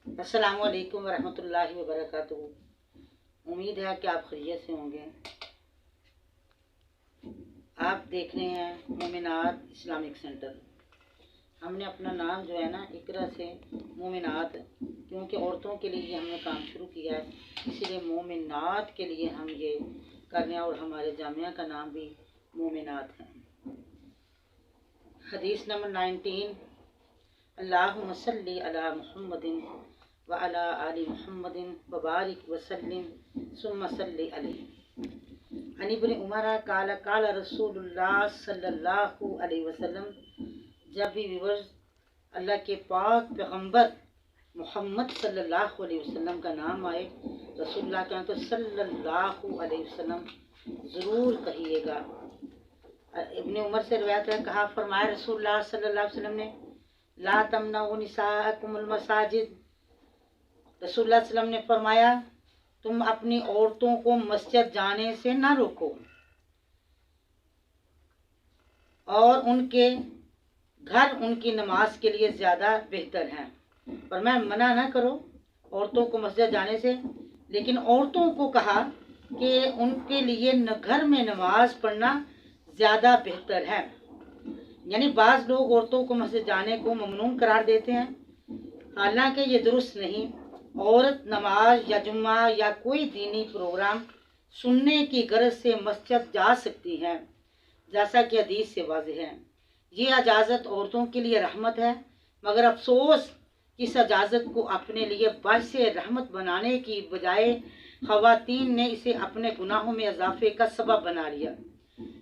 अस्सलामु अलैकुम वरहमतुल्लाहि वबरकातुहू। उम्मीद है कि आप खैरियत से होंगे। आप देख रहे हैं मोमिनात इस्लामिक सेंटर। हमने अपना नाम जो है ना इकरा से मोमिनात, क्योंकि औरतों के लिए हमने काम शुरू किया है, इसलिए मोमिनात के लिए हम ये कर रहे हैं और हमारे जामिया का नाम भी मोमिनात है। हदीस नंबर 19, अल्लाहुम्मा सल्ली अला मुहम्मदिन व अला आलि मुहम्मदिन व बारिक वसल्लिम सुम्मा सल्ली अलैहि। अन इब्न उमर काला काला रसूलुल्लाह सल्लल्लाहु अलैहि वसल्लम। जब भी व्यूअर्स अल्लाह के पाक पैगंबर मोहम्मद सल्लल्लाहु अलैहि वसल्लम का नाम आए, रसूलुल्लाह का तो सल्लल्लाहु अलैहि वसल्लम ज़रूर कहिएगा। इब्न उमर से रिवायत है, कहा फरमाया रसूलुल्लाह सल्लल्लाहु अलैहि वसल्लम ने, ला तमनऊ निसाअकुमुल मसाजिद। रसूलुल्लाह सल्लल्लाहु अलैहि वसल्लम ने फरमाया, तुम अपनी औरतों को मस्जिद जाने से ना रोको और उनके घर उनकी नमाज के लिए ज़्यादा बेहतर हैं। पर मैं मना ना करो औरतों को मस्जिद जाने से, लेकिन औरतों को कहा कि उनके लिए घर में नमाज पढ़ना ज़्यादा बेहतर है। यानी बाज़ लोग औरतों को मस्जिद जाने को ममनून करार देते हैं, हालांकि ये दुरुस्त नहीं। औरत नमाज या जुम्मा या कोई दीनी प्रोग्राम सुनने की गरज से मस्जिद जा सकती है, जैसा कि हदीस से वाज़ेह है। ये इजाज़त औरतों के लिए रहमत है, मगर अफसोस इस इजाज़त को अपने लिए बाइसे रहमत बनाने की बजाय ख़वातीन ने इसे अपने गुनाहों में इजाफे का सबब बना लिया,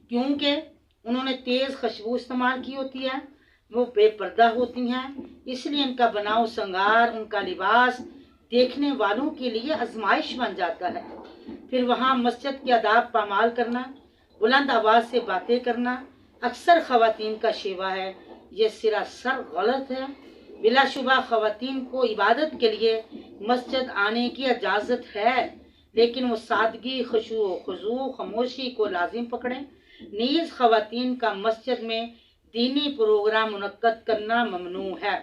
क्योंकि उन्होंने तेज़ खुशबू इस्तेमाल की होती है, वो बेपर्दा होती हैं, इसलिए इनका बनाव संगार, उनका लिबास देखने वालों के लिए आजमाइश बन जाता है। फिर वहाँ मस्जिद के आदाब पामाल करना, बुलंद आवाज़ से बातें करना अक्सर ख़वातीन का शेवा है। ये सरासर गलत है। बिलाशुबा ख़वातीन को इबादत के लिए मस्जिद आने की इजाज़त है, लेकिन वो सादगी, खुशू खुजू, खामोशी को लाजिम पकड़ें। नीज़ ख़वातीन का मस्जिद में दीनी प्रोग्राम मुनक्कद करना ममनू है।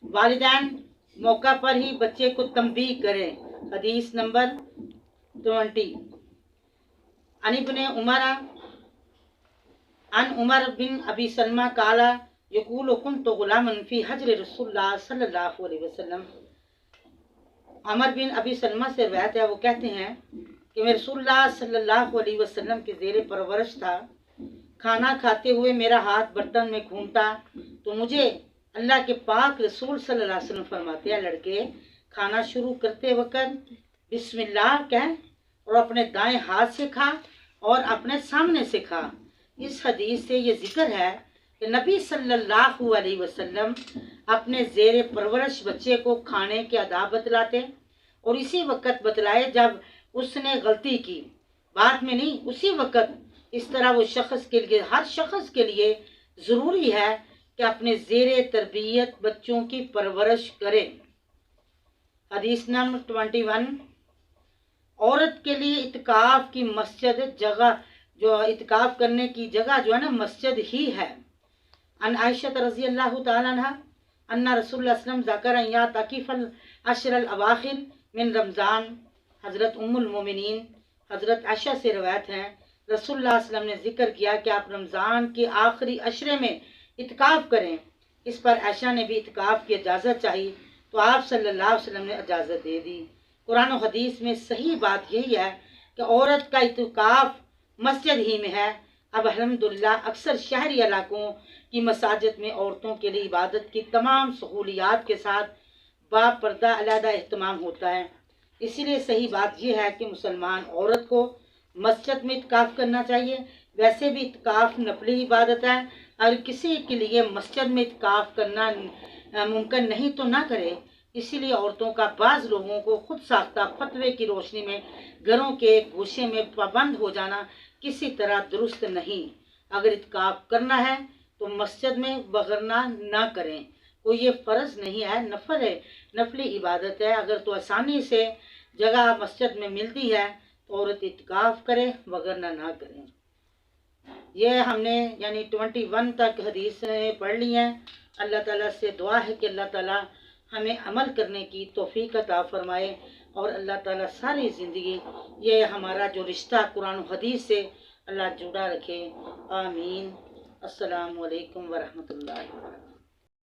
वालिदैन मौका पर ही बच्चे को तंबीह करें। हदीस नंबर 20, अन इब्न उमर अन उमर बिन अबी सलमा काला यकूल कुन्तु गुलामन फी हजर रसूलुल्लाह सल्लल्लाहु अलैहि वसल्लम। अमर बिन अबी सलमा से रिवायत है, वो कहते हैं कि मैं रसूलुल्लाह सल्लल्लाहु अलैहि वसल्लम के ज़ेरे परवरिश था। खाना खाते हुए मेरा हाथ बर्तन में घूमता तो मुझे अल्लाह के पाक रसूल सल्लल्लाहु अलैहि वसल्लम फरमाते हैं, लड़के खाना शुरू करते वक्त बिस्मिल्लाह कह और अपने दाएं हाथ से खा और अपने सामने से खा। इस हदीस से ये जिक्र है कि नबी सल्लल्लाहु अलैहि वसल्लम अपने ज़ेरे परवरिश बच्चे को खाने के आदाब बतलाते और इसी वक्त बतलाए जब उसने गलती की, बाद में नहीं, उसी वक्त। इस तरह वो शख्स के लिए, हर शख्स के लिए ज़रूरी है कि अपने ज़ेरे तरबियत बच्चों की परवरिश करे। हदीस नंबर 21, औरत के लिए इत्काफ की मस्जिद जगह, जो इत्काफ करने की जगह जो है ना मस्जिद ही है। अन आयशा रज़ी अल्लाह तआला अन्हा अन्ना रसूलुल्लाह सल्लल्लाहु अलैहि वसल्लम ज़करा यातकिफ़ल अशरल अवाखिर मिन रमज़ान। हज़रत उम्मुल मोमिनीन हज़रत आयशा से रवायत है, रसूलुल्लाह सल्लल्लाहु अलैहि वसल्लम ने जिक्र किया कि आप रमज़ान के आखिरी अशरे में इत्काफ करें। इस पर आयशा ने भी इत्काफ की इजाज़त चाही तो आप सल्लल्लाहु अलैहि वसल्लम ने इजाज़त दे दी। कुरान और हदीस में सही बात यही है कि औरत का इत्काफ मस्जिद ही में है। अब अल्हम्दुलिल्लाह अक्सर शहरी इलाकों की मसाजिद में औरतों के लिए इबादत की तमाम सहूलियात के साथ बापर्दा अलहदा एहतमाम होता है। इसीलिए सही बात यह है कि मुसलमान औरत को मस्जिद में इत्काफ करना चाहिए। वैसे भी इत्काफ नफली इबादत है, और किसी के लिए मस्जिद में इत्काफ करना मुमकिन नहीं तो ना करे। इसीलिए औरतों का बाज़ लोगों को खुद साख्ता फतवे की रोशनी में घरों के गोशे में पाबंद हो जाना किसी तरह दुरुस्त नहीं। अगर इत्काफ करना है तो मस्जिद में वगरना ना करें। कोई ये फ़र्ज़ नहीं है, नफल है, नफली इबादत है। अगर तो आसानी से जगह मस्जिद में मिलती है तो औरत इत्काफ करे, वगरना ना करें। ये हमने यानी 21 तक हदीस पढ़ ली हैं। अल्लाह ताला से दुआ है कि अल्लाह ताला ہمیں عمل کرنے کی توفیق عطا فرمائے، اور اللہ تعالیٰ ساری زندگی یہ ہمارا جو رشتہ قرآن و حدیث سے اللہ جڑا رکھے، آمین۔ السلام علیکم ورحمۃ اللہ وبرکاتہ۔